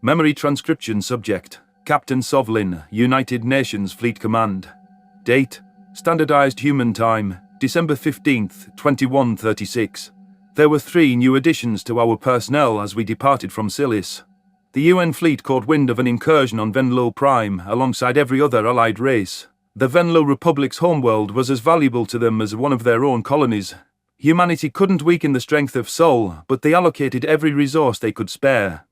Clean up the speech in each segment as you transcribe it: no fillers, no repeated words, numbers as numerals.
Memory transcription subject, Captain Sovlin, United Nations Fleet Command. Date, Standardized Human Time, December 15th, 2136. There were 3 new additions to our personnel as we departed from Silis. The UN fleet caught wind of an incursion on Venlo Prime alongside every other allied race. The Venlo Republic's homeworld was as valuable to them as one of their own colonies. Humanity couldn't weaken the strength of Sol, but they allocated every resource they could spare.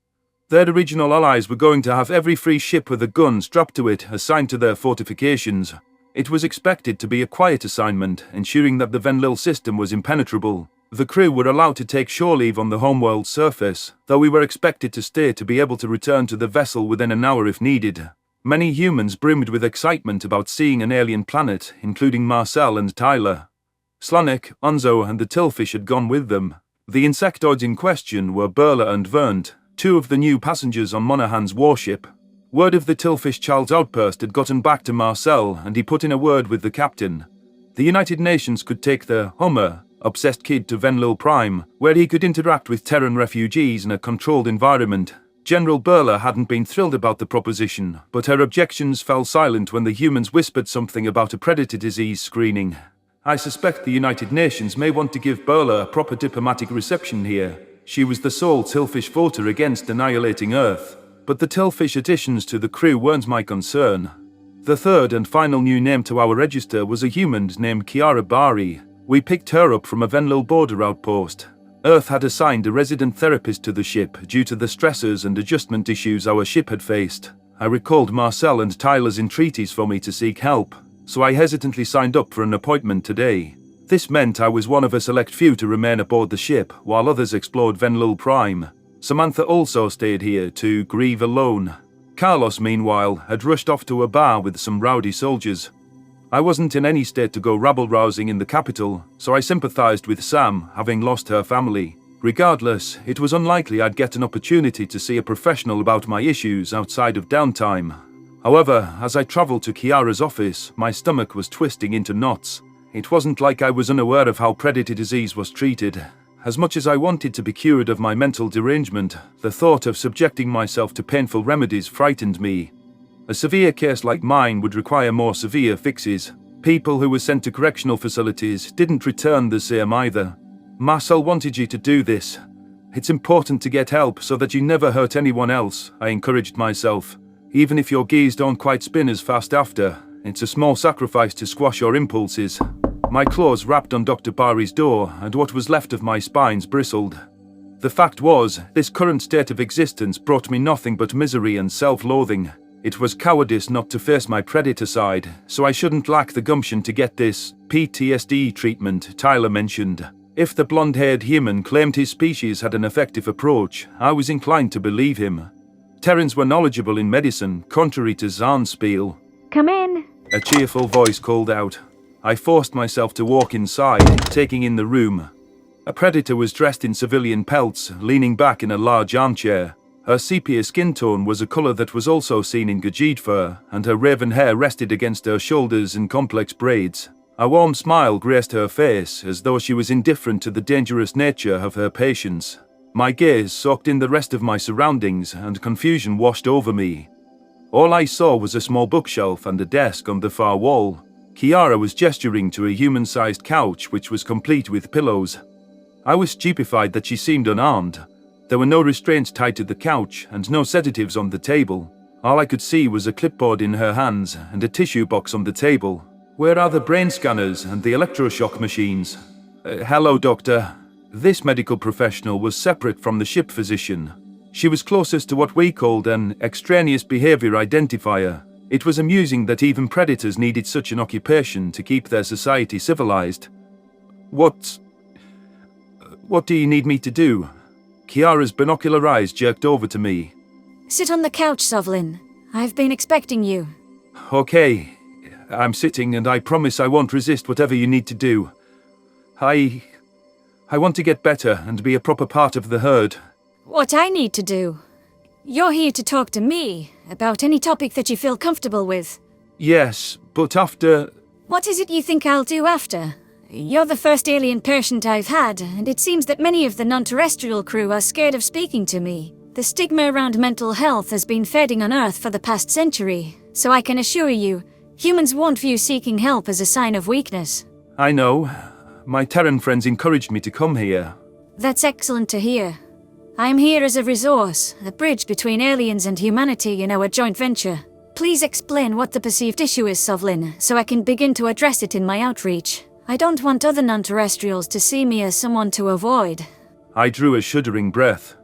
Their original allies were going to have every free ship with a gun strapped to it assigned to their fortifications. It was expected to be a quiet assignment, ensuring that the Venlil system was impenetrable. The crew were allowed to take shore leave on the homeworld's surface, though we were expected to stay to be able to return to the vessel within an hour if needed. Many humans brimmed with excitement about seeing an alien planet, including Marcel and Tyler. Slanek, Onzo and the Tillfish had gone with them. The insectoids in question were Burla and Vernt, 2 of the new passengers on Monaghan's warship. Word of the Tillfish child's outburst had gotten back to Marcel, and he put in a word with the captain. The United Nations could take the Hummer, obsessed kid, to Venlil Prime, where he could interact with Terran refugees in a controlled environment. General Burla hadn't been thrilled about the proposition, but her objections fell silent when the humans whispered something about a predator disease screening. I suspect the United Nations may want to give Burla a proper diplomatic reception here. She was the sole Tillfish voter against annihilating Earth, but the Tillfish additions to the crew weren't my concern. The 3rd and final new name to our register was a human named Kiara Bari. We picked her up from a Venlil border outpost. Earth had assigned a resident therapist to the ship due to the stressors and adjustment issues our ship had faced. I recalled Marcel and Tyler's entreaties for me to seek help, so I hesitantly signed up for an appointment today. This meant I was one of a select few to remain aboard the ship, while others explored Venlil Prime. Samantha also stayed here to grieve alone. Carlos, meanwhile, had rushed off to a bar with some rowdy soldiers. I wasn't in any state to go rabble-rousing in the capital, so I sympathized with Sam, having lost her family. Regardless, it was unlikely I'd get an opportunity to see a professional about my issues outside of downtime. However, as I traveled to Kiara's office, my stomach was twisting into knots. It wasn't like I was unaware of how predator disease was treated. As much as I wanted to be cured of my mental derangement, the thought of subjecting myself to painful remedies frightened me. A severe case like mine would require more severe fixes. People who were sent to correctional facilities didn't return the same either. Marcel wanted you to do this. It's important to get help so that you never hurt anyone else, I encouraged myself. Even if your gears don't quite spin as fast after, it's a small sacrifice to squash your impulses. My claws rapped on Dr. Bari's door, and what was left of my spines bristled. The fact was, this current state of existence brought me nothing but misery and self-loathing. It was cowardice not to face my predator side, so I shouldn't lack the gumption to get this PTSD treatment Tyler mentioned. If the blonde-haired human claimed his species had an effective approach, I was inclined to believe him. Terrans were knowledgeable in medicine, contrary to Zahn's spiel. Come in. A cheerful voice called out. I forced myself to walk inside, taking in the room. A predator was dressed in civilian pelts, leaning back in a large armchair. Her sepia skin tone was a colour that was also seen in Gajid fur, and her raven hair rested against her shoulders in complex braids. A warm smile graced her face, as though she was indifferent to the dangerous nature of her patients. My gaze soaked in the rest of my surroundings, and confusion washed over me. All I saw was a small bookshelf and a desk on the far wall. Kiara was gesturing to a human-sized couch which was complete with pillows. I was stupefied that she seemed unarmed. There were no restraints tied to the couch and no sedatives on the table. All I could see was a clipboard in her hands and a tissue box on the table. Where are the brain scanners and the electroshock machines? Hello, doctor. This medical professional was separate from the ship physician. She was closest to what we called an extraneous behavior identifier. It was amusing that even predators needed such an occupation to keep their society civilized. What do you need me to do? Kiara's binocular eyes jerked over to me. Sit on the couch, Sovlin. I've been expecting you. Okay, I'm sitting and I promise I won't resist whatever you need to do. I want to get better and be a proper part of the herd. What I need to do? You're here to talk to me about any topic that you feel comfortable with. Yes, but after... What is it you think I'll do after? You're the first alien patient I've had, and it seems that many of the non-terrestrial crew are scared of speaking to me. The stigma around mental health has been fading on Earth for the past century, so I can assure you, humans won't view seeking help as a sign of weakness. I know. My Terran friends encouraged me to come here. That's excellent to hear. I am here as a resource, a bridge between aliens and humanity in our joint venture. Please explain what the perceived issue is, Sovlin, so I can begin to address it in my outreach. I don't want other non-terrestrials to see me as someone to avoid. I drew a shuddering breath.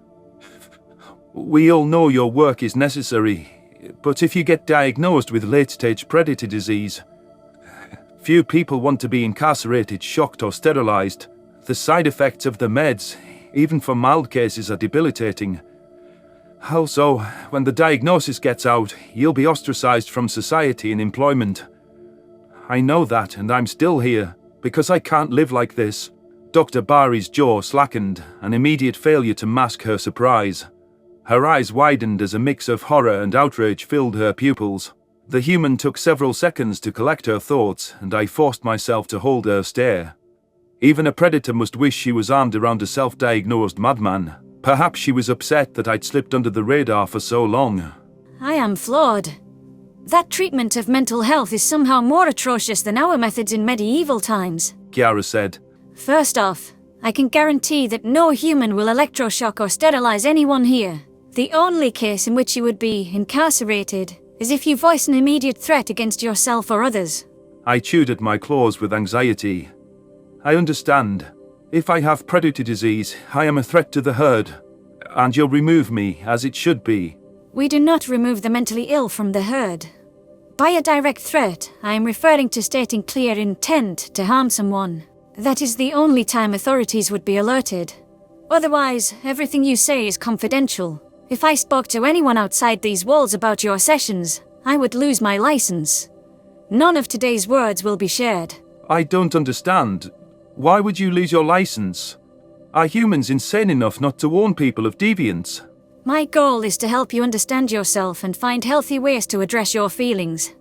We all know your work is necessary, but if you get diagnosed with late-stage predator disease, few people want to be incarcerated, shocked or sterilized. The side effects of the meds, even for mild cases, are debilitating. Also, when the diagnosis gets out, you'll be ostracized from society and employment. I know that, and I'm still here, because I can't live like this. Dr. Bari's jaw slackened, an immediate failure to mask her surprise. Her eyes widened as a mix of horror and outrage filled her pupils. The human took several seconds to collect her thoughts, and I forced myself to hold her stare. Even a predator must wish she was armed around a self-diagnosed madman. Perhaps she was upset that I'd slipped under the radar for so long. I am flawed. That treatment of mental health is somehow more atrocious than our methods in medieval times, Kiara said. First off, I can guarantee that no human will electroshock or sterilize anyone here. The only case in which you would be incarcerated is if you voice an immediate threat against yourself or others. I chewed at my claws with anxiety. I understand. If I have predator disease, I am a threat to the herd, and you'll remove me, as it should be. We do not remove the mentally ill from the herd. By a direct threat, I am referring to stating clear intent to harm someone. That is the only time authorities would be alerted. Otherwise, everything you say is confidential. If I spoke to anyone outside these walls about your sessions, I would lose my license. None of today's words will be shared. I don't understand. Why would you lose your license? Are humans insane enough not to warn people of deviance? My goal is to help you understand yourself and find healthy ways to address your feelings.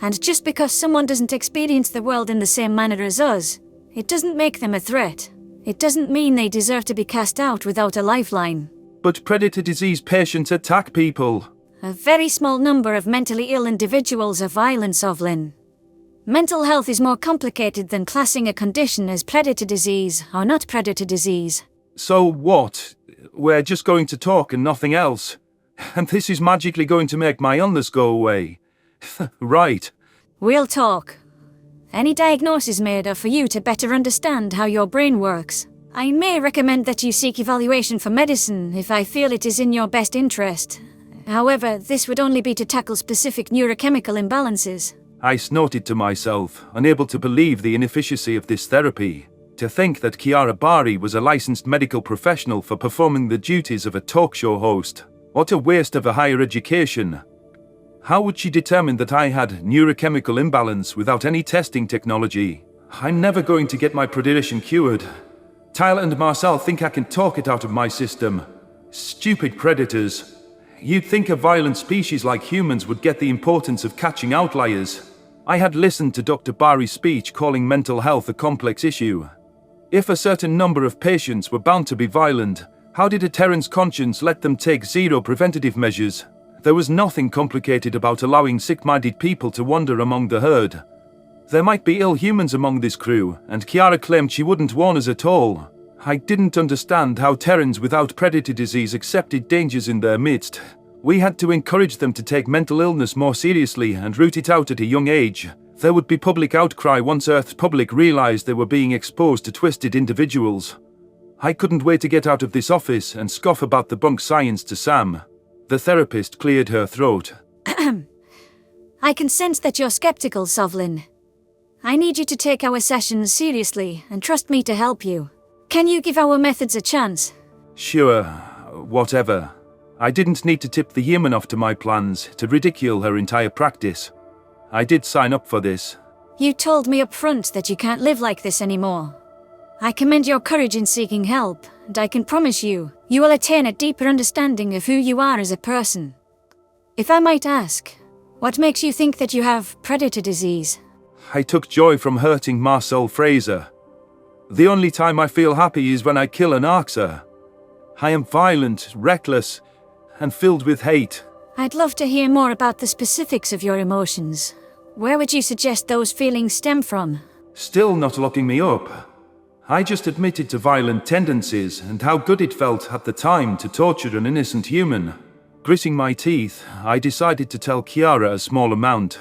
And just because someone doesn't experience the world in the same manner as us, it doesn't make them a threat. It doesn't mean they deserve to be cast out without a lifeline. But predator disease patients attack people. A very small number of mentally ill individuals are violent, Sovlin. Mental health is more complicated than classing a condition as predator disease or not predator disease. So what? We're just going to talk and nothing else. And this is magically going to make my illness go away. Right. We'll talk. Any diagnosis made are for you to better understand how your brain works. I may recommend that you seek evaluation for medicine if I feel it is in your best interest. However, this would only be to tackle specific neurochemical imbalances. I snorted to myself, unable to believe the inefficacy of this therapy. To think that Kiara Bari was a licensed medical professional for performing the duties of a talk show host. What a waste of a higher education. How would she determine that I had neurochemical imbalance without any testing technology? I'm never going to get my predation cured. Tyler and Marcel think I can talk it out of my system. Stupid predators. You'd think a violent species like humans would get the importance of catching outliers. I had listened to Dr. Bari's speech calling mental health a complex issue. If a certain number of patients were bound to be violent, how did a Terran's conscience let them take zero preventative measures? There was nothing complicated about allowing sick-minded people to wander among the herd. There might be ill humans among this crew, and Kiara claimed she wouldn't warn us at all. I didn't understand how Terrans without predator disease accepted dangers in their midst. We had to encourage them to take mental illness more seriously and root it out at a young age. There would be public outcry once Earth's public realized they were being exposed to twisted individuals. I couldn't wait to get out of this office and scoff about the bunk science to Sam. The therapist cleared her throat. I can sense that you're skeptical, Sovlin. I need you to take our sessions seriously and trust me to help you. Can you give our methods a chance? Sure, whatever. I didn't need to tip the human off to my plans to ridicule her entire practice. I did sign up for this. You told me up front that you can't live like this anymore. I commend your courage in seeking help, and I can promise you, you will attain a deeper understanding of who you are as a person. If I might ask, what makes you think that you have predator disease? I took joy from hurting Marcel Fraser. The only time I feel happy is when I kill an Arxer. I am violent, reckless, and filled with hate. I'd love to hear more about the specifics of your emotions. Where would you suggest those feelings stem from? Still not locking me up. I just admitted to violent tendencies and how good it felt at the time to torture an innocent human. Gritting my teeth, I decided to tell Kiara a small amount.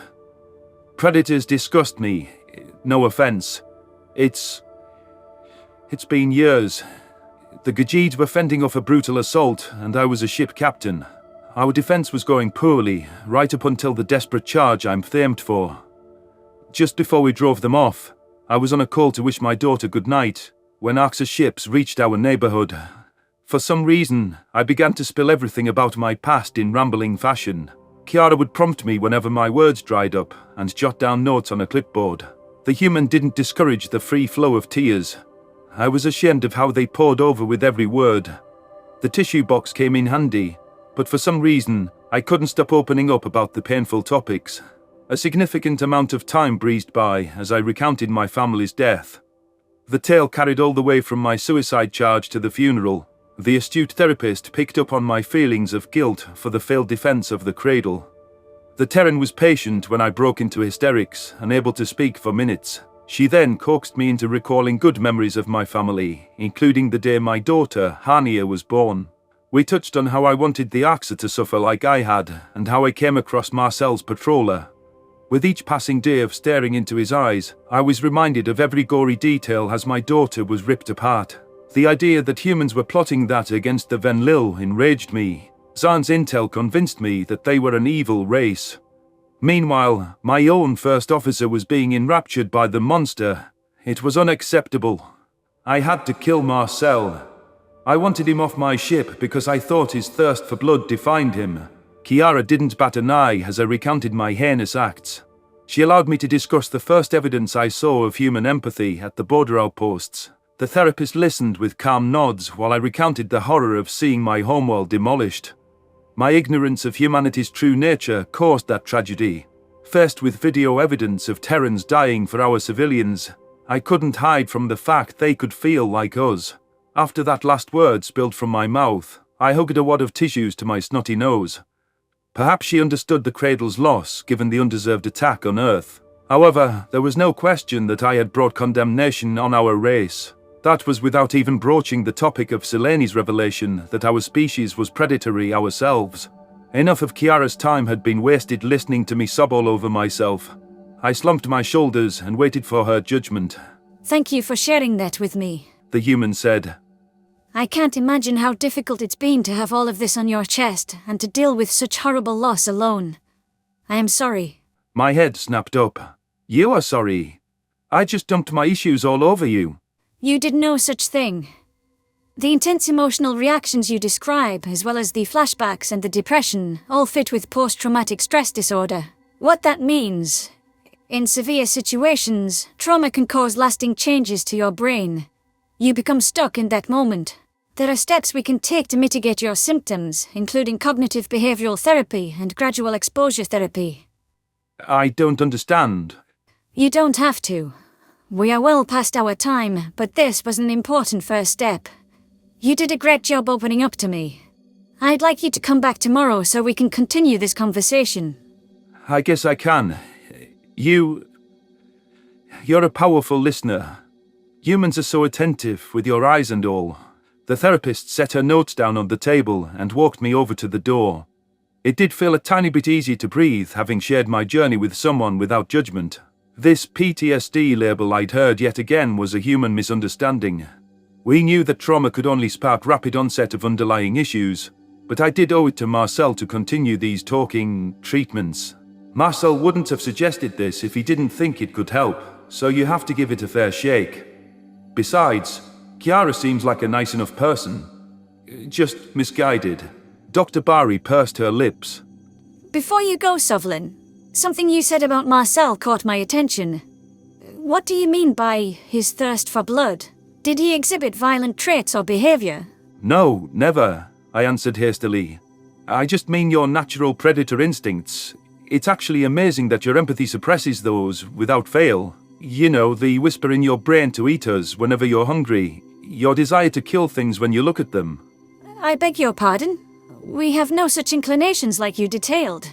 Predators disgust me. No offense. It's been years. The Gajid were fending off a brutal assault, and I was a ship captain. Our defense was going poorly, right up until the desperate charge I'm famed for. Just before we drove them off, I was on a call to wish my daughter good night, when Axa's ships reached our neighborhood. For some reason, I began to spill everything about my past in rambling fashion. Kiara would prompt me whenever my words dried up, and jot down notes on a clipboard. The human didn't discourage the free flow of tears. I was ashamed of how they poured over with every word. The tissue box came in handy, but for some reason, I couldn't stop opening up about the painful topics. A significant amount of time breezed by as I recounted my family's death. The tale carried all the way from my suicide charge to the funeral. The astute therapist picked up on my feelings of guilt for the failed defense of the cradle. The Terran was patient when I broke into hysterics, unable to speak for minutes. She then coaxed me into recalling good memories of my family, including the day my daughter, Hania, was born. We touched on how I wanted the Axa to suffer like I had, and how I came across Marcel's patroller. With each passing day of staring into his eyes, I was reminded of every gory detail as my daughter was ripped apart. The idea that humans were plotting that against the Venlil enraged me. Zahn's intel convinced me that they were an evil race. Meanwhile, my own first officer was being enraptured by the monster. It was unacceptable. I had to kill Marcel. I wanted him off my ship because I thought his thirst for blood defined him. Kiara didn't bat an eye as I recounted my heinous acts. She allowed me to discuss the first evidence I saw of human empathy at the border outposts. The therapist listened with calm nods while I recounted the horror of seeing my homeworld demolished. My ignorance of humanity's true nature caused that tragedy. Faced with video evidence of Terrans dying for our civilians, I couldn't hide from the fact they could feel like us. After that last word spilled from my mouth, I hugged a wad of tissues to my snotty nose. Perhaps she understood the cradle's loss, given the undeserved attack on Earth. However, there was no question that I had brought condemnation on our race. That was without even broaching the topic of Seleni's revelation that our species was predatory ourselves. Enough of Kiara's time had been wasted listening to me sob all over myself. I slumped my shoulders and waited for her judgment. Thank you for sharing that with me, the human said. I can't imagine how difficult it's been to have all of this on your chest and to deal with such horrible loss alone. I am sorry. My head snapped up. You are sorry. I just dumped my issues all over you. You did no such thing. The intense emotional reactions you describe, as well as the flashbacks and the depression, all fit with post-traumatic stress disorder. What that means, in severe situations, trauma can cause lasting changes to your brain. You become stuck in that moment. There are steps we can take to mitigate your symptoms, including cognitive behavioral therapy and gradual exposure therapy. I don't understand. You don't have to. We are well past our time, but this was an important first step. You did a great job opening up to me. I'd like you to come back tomorrow so we can continue this conversation. I guess I can. You're a powerful listener. Humans are so attentive with your eyes and all. The therapist set her notes down on the table and walked me over to the door. It did feel a tiny bit easier to breathe having shared my journey with someone without judgment. This PTSD label I'd heard yet again was a human misunderstanding. We knew that trauma could only spark rapid onset of underlying issues, but I did owe it to Marcel to continue these talking treatments. Marcel wouldn't have suggested this if he didn't think it could help, so you have to give it a fair shake. Besides, Kiara seems like a nice enough person. Just misguided. Dr. Bari pursed her lips. Before you go, Sovlin, something you said about Marcel caught my attention. What do you mean by his thirst for blood? Did he exhibit violent traits or behavior? No, never, I answered hastily. I just mean your natural predator instincts. It's actually amazing that your empathy suppresses those without fail. You know, the whisper in your brain to eat us whenever you're hungry. Your desire to kill things when you look at them. I beg your pardon? We have no such inclinations like you detailed.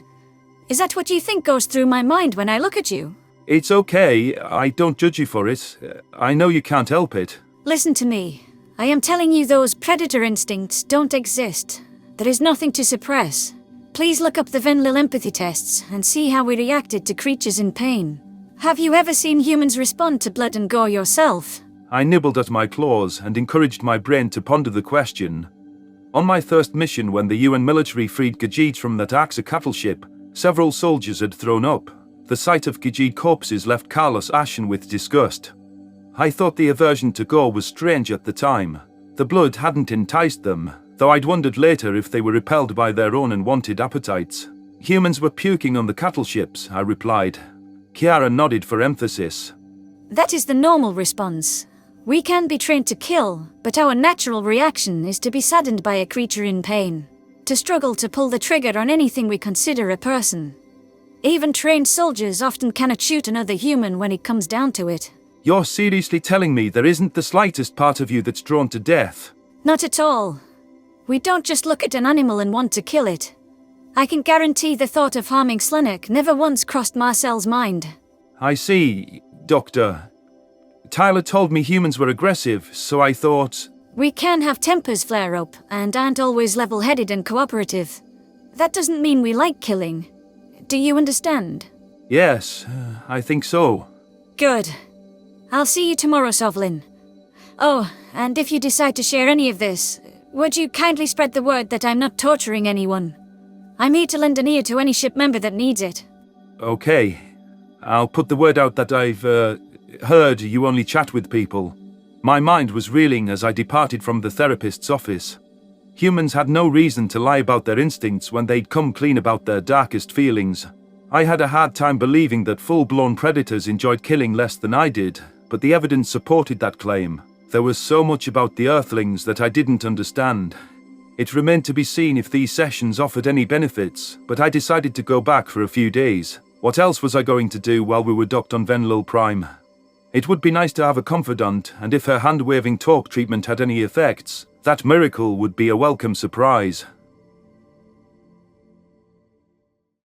Is that what you think goes through my mind when I look at you? It's okay, I don't judge you for it. I know you can't help it. Listen to me. I am telling you those predator instincts don't exist. There is nothing to suppress. Please look up the Venlil empathy tests and see how we reacted to creatures in pain. Have you ever seen humans respond to blood and gore yourself? I nibbled at my claws and encouraged my brain to ponder the question. On my first mission when the UN military freed Gajid from that Axa cattle ship, several soldiers had thrown up. The sight of Gajid corpses left Carlos ashen with disgust. I thought the aversion to gore was strange at the time. The blood hadn't enticed them, though I'd wondered later if they were repelled by their own unwanted appetites. Humans were puking on the cattle ships, I replied. Kiara nodded for emphasis. That is the normal response. We can be trained to kill, but our natural reaction is to be saddened by a creature in pain. To struggle to pull the trigger on anything we consider a person. Even trained soldiers often cannot shoot another human when it comes down to it. You're seriously telling me there isn't the slightest part of you that's drawn to death? Not at all. We don't just look at an animal and want to kill it. I can guarantee the thought of harming Slenek never once crossed Marcel's mind. I see, Doctor. Tyler told me humans were aggressive, so I thought... We can have tempers flare up, and aren't always level-headed and cooperative. That doesn't mean we like killing. Do you understand? Yes, I think so. Good. I'll see you tomorrow, Sovlin. Oh, and if you decide to share any of this, would you kindly spread the word that I'm not torturing anyone? I'm here to lend an ear to any ship member that needs it. Okay. I'll put the word out that I've, heard you only chat with people. My mind was reeling as I departed from the therapist's office. Humans had no reason to lie about their instincts when they'd come clean about their darkest feelings. I had a hard time believing that full-blown predators enjoyed killing less than I did, but the evidence supported that claim. There was so much about the Earthlings that I didn't understand. It remained to be seen if these sessions offered any benefits, but I decided to go back for a few days. What else was I going to do while we were docked on Venlil Prime? It would be nice to have a confidant, and if her hand-waving talk treatment had any effects, that miracle would be a welcome surprise.